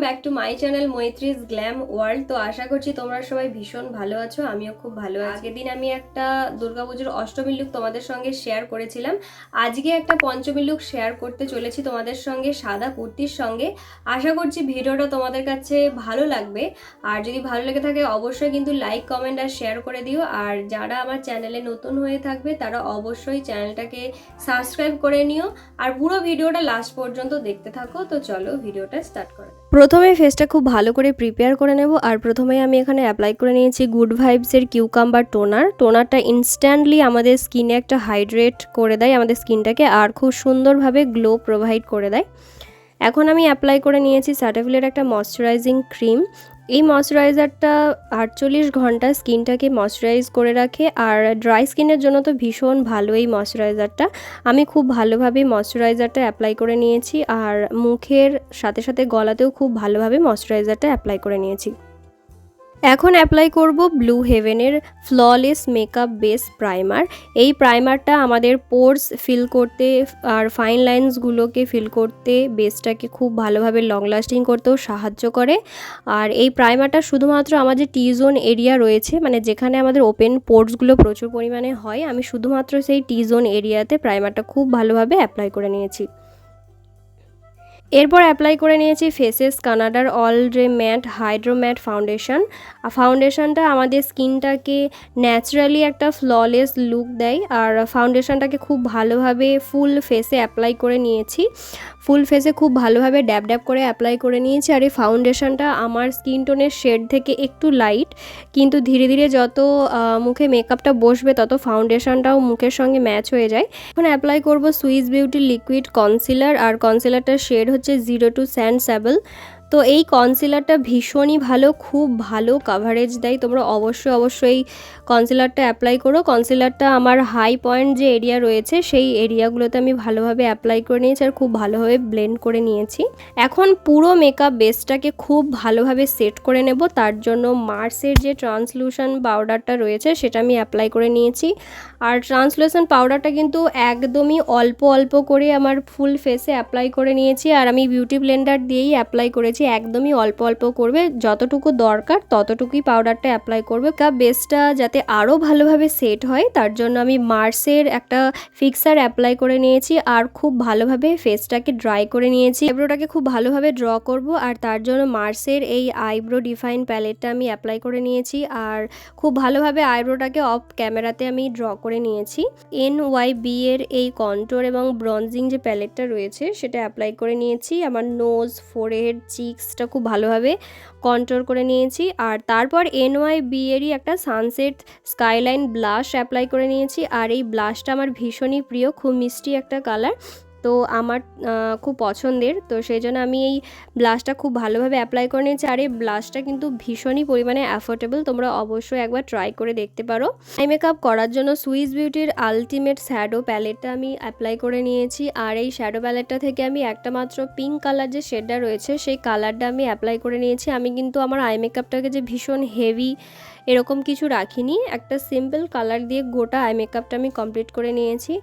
Back to my channel মৈত্রীস glam world. তো আশা করছি তোমরা সবাই ভীষণ ভালো আছো, আমিও খুব ভালো আছি। আগের দিন আমি একটা দুর্গাপুজোর অষ্টমী লুক তোমাদের সঙ্গে শেয়ার করেছিলাম। আজকে একটা পঞ্চমী লুক শেয়ার করতে চলেছি তোমাদের সঙ্গে সাদা কুর্তির সঙ্গে। আশা করছি ভিডিওটা তোমাদের কাছে ভালো লাগবে, আর যদি ভালো লেগে থাকে অবশ্যই কিন্তু লাইক কমেন্ট আর শেয়ার করে দিও। আর যারা আমার চ্যানেলে নতুন হয়ে থাকবে তারা অবশ্যই চ্যানেলটাকে সাবস্ক্রাইব করে নিও, আর পুরো ভিডিওটা লাস্ট পর্যন্ত দেখতে থাকো। তো চলো ভিডিওটা স্টার্ট করা যাক। প্রথমে ফেসটা খুব ভালো করে প্রিপেয়ার করে নেব, আর প্রথমে আমি এখানে অ্যাপ্লাই করে নিয়েছি গুড ভাইবসের কিউকাম্বার টোনারটা ইনস্ট্যান্টলি আমাদের স্কিনে একটা হাইড্রেট করে দেয় আমাদের স্কিনটাকে, আর খুব সুন্দরভাবে গ্লো প্রোভাইড করে দেয়। এখন আমি অ্যাপ্লাই করে নিয়েছি স্যাটাফিলের একটা ময়শ্চারাইজিং ক্রিম। এই ময়শ্চারাইজারটা 48 ঘন্টা স্কিনটাকে ময়শ্চারাইজ করে রাখে, আর ড্রাই স্কিনের জন্য তো ভীষণ ভালো এই ময়শ্চারাইজারটা। আমি খুব ভালোভাবে ময়শ্চারাইজারটা অ্যাপ্লাই করে নিয়েছি, আর মুখের সাথে সাথে গলাতেও খুব ভালোভাবে ময়শ্চারাইজারটা অ্যাপ্লাই করে নিয়েছি। এখন অ্যাপ্লাই করব ব্লু হেভেনের ফ্ললেস মেকআপ বেস প্রাইমার। এই প্রাইমারটা আমাদের পোরস ফিল করতে আর ফাইন লাইন্সগুলোকে ফিল করতে, বেসটাকে খুব ভালোভাবে লং লাস্টিং করতেও সাহায্য করে। আর এই প্রাইমারটা শুধুমাত্র আমাদের টি জোন এরিয়া রয়েছে, মানে যেখানে আমাদের ওপেন পোরসগুলো প্রচুর পরিমাণে হয়, আমি শুধুমাত্র সেই টি জোন এরিয়াতে প্রাইমারটা খুব ভালোভাবে অ্যাপ্লাই করে নিয়েছি। এরপর অ্যাপ্লাই করে নিয়েছি ফেসেস কানাডার all day matte hydro matte ফাউন্ডেশনটা আমাদের স্কিনটাকে ন্যাচারালি একটা ফ্ললেস লুক দেয়, আর ফাউন্ডেশনটাকে খুব ভালোভাবে ফুল ফেসে অ্যাপ্লাই করে নিয়েছি। ফুল ফেসে খুব ভালোভাবে ড্যাব ড্যাব করে অ্যাপ্লাই করে নিয়েছি। আর এই ফাউন্ডেশনটা আমার স্কিন টোনের শেড থেকে একটু লাইট, কিন্তু ধীরে ধীরে যত মুখে মেকআপটা বসবে তত ফাউন্ডেশনটাও মুখের সঙ্গে ম্যাচ হয়ে যায়। এখন অ্যাপ্লাই করব সুইস বিউটি লিকুইড কনসিলার, আর কনসিলারটার শেড হচ্ছে 02 স্যান্ড স্যাবল। তো এই কনসিলারটা ভীষণই ভালো, খুব ভালো কাভারেজ দেয়। তোমরা অবশ্যই কনসিলারটা অ্যাপ্লাই করো। কনসিলারটা আমার হাই পয়েন্ট যে এরিয়া রয়েছে সেই এরিয়াগুলোতে আমি ভালোভাবে অ্যাপ্লাই করে নিয়েছি, আর খুব ভালোভাবে ব্লেন্ড করে নিয়েছি। এখন পুরো মেকআপ বেসটাকে খুব ভালোভাবে সেট করে নেব। তার জন্য মার্সের যে ট্রান্সলুশন পাউডারটা রয়েছে সেটা আমি অ্যাপ্লাই করে নিয়েছি। আর ট্রান্সলুশন পাউডারটা কিন্তু একদমই অল্প অল্প করে আমার ফুল ফেসে অ্যাপ্লাই করে নিয়েছি, আর আমি বিউটি ব্লেন্ডার দিয়েই অ্যাপ্লাই করেছি। একদমই অল্প অল্প করবে, যতটুকু দরকার ততটুকুই পাউডারটা অ্যাপ্লাই করবে। মেকআপ বেসটা যাতে আরও ভালোভাবে সেট হয় তার জন্য আমি মার্সের একটা ফিক্সার অ্যাপ্লাই করে নিয়েছি, আর খুব ভালোভাবে ফেসটাকে ড্রাই করে নিয়েছি। আইব্রোটাকে খুব ভালোভাবে ড্র করব, আর তার জন্য মার্সের এই আইব্রো ডিফাইন প্যালেটটা আমি অ্যাপ্লাই করে নিয়েছি, আর খুব ভালোভাবে আইব্রোটাকে অফ ক্যামেরাতে আমি ড্র করে নিয়েছি। NYB এর এই কন্ট্রোর এবং ব্রঞ্জিং যে প্যালেটটা রয়েছে সেটা অ্যাপ্লাই করে নিয়েছি। আমার নোজ, ফোরহেড, চিক্সটা খুব ভালোভাবে কন্ট্রোর করে নিয়েছি। আর তারপর NYB এরই একটা সানসেট স্কাইলাইন ব্লাশ অ্যাপ্লাই করে নিয়েছি, আর এই ব্লাশটা আমার ভীষণই প্রিয়, খুব মিষ্টি একটা কালার, তো আমার খুব পছন্দের। তো সেই জন্য আমি এই ব্লাশটা খুব ভালোভাবে অ্যাপ্লাই করে নিয়েছি। আর এই ব্লাশটা কিন্তু ভীষণই পরিমাণে অ্যাফোর্ডেবল, তোমরা অবশ্যই একবার ট্রাই করে দেখতে পারো। আই মেকআপ করার জন্য সুইস বিউটির আলটিমেট শ্যাডো প্যালেটটা আমি অ্যাপ্লাই করে নিয়েছি, আর এই শ্যাডো প্যালেটটা থেকে আমি একটা মাত্র পিঙ্ক কালার যে শেডটা রয়েছে সেই কালারটা আমি অ্যাপ্লাই করে নিয়েছি। আমি কিন্তু আমার আই মেকআপটাকে যে ভীষণ হেভি এরকম কিছু রাখিনি, একটা সিম্পল কালার দিয়ে গোটা আই মেকআপটা আমি কমপ্লিট করে নিয়েছি।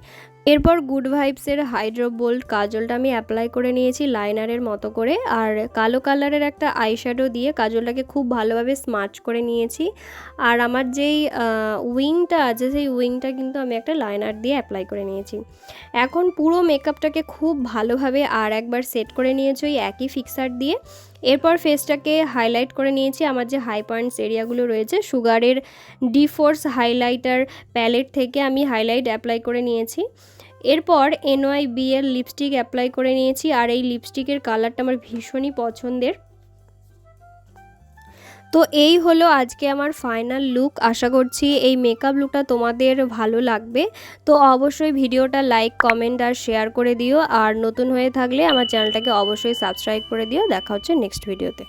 এরপর গুড ভাইবসের হাইড্রো বোল্ড কাজলটা আমি অ্যাপ্লাই করে নিয়েছি লাইনারের মতো করে, আর কালো কালারের একটা আইশ্যাডো দিয়ে কাজলটাকে খুব ভালোভাবে স্মাচ করে নিয়েছি। আর আমার যেই উইংটা আছে সেই উইংটা কিন্তু আমি একটা লাইনার দিয়ে অ্যাপ্লাই করে নিয়েছি। এখন পুরো মেকআপটাকে খুব ভালোভাবে আর একবার সেট করে নিয়েছি ওই একই ফিক্সার দিয়ে। এরপর ফেসটাকে হাইলাইট করে নিয়েছি। আমার যে হাই পয়েন্টস এরিয়াগুলো রয়েছে সুগারের ডিফোর্স হাইলাইটার প্যালেট থেকে আমি হাইলাইট অ্যাপ্লাই করে নিয়েছি। এরপর NYB এর লিপস্টিক অ্যাপ্লাই করে নিয়েছি, আর এই লিপস্টিকের কালারটা আমার ভীষণই পছন্দের। তো এই হলো আজকে আমার ফাইনাল লুক। আশা করছি এই মেকআপ লুকটা তোমাদের ভালো লাগবে। তো অবশ্যই ভিডিওটা লাইক কমেন্ট আর শেয়ার করে দিও, আর নতুন হয়ে থাকলে আমার চ্যানেলটাকে অবশ্যই সাবস্ক্রাইব করে দিও। দেখা হচ্ছে নেক্সট ভিডিওতে।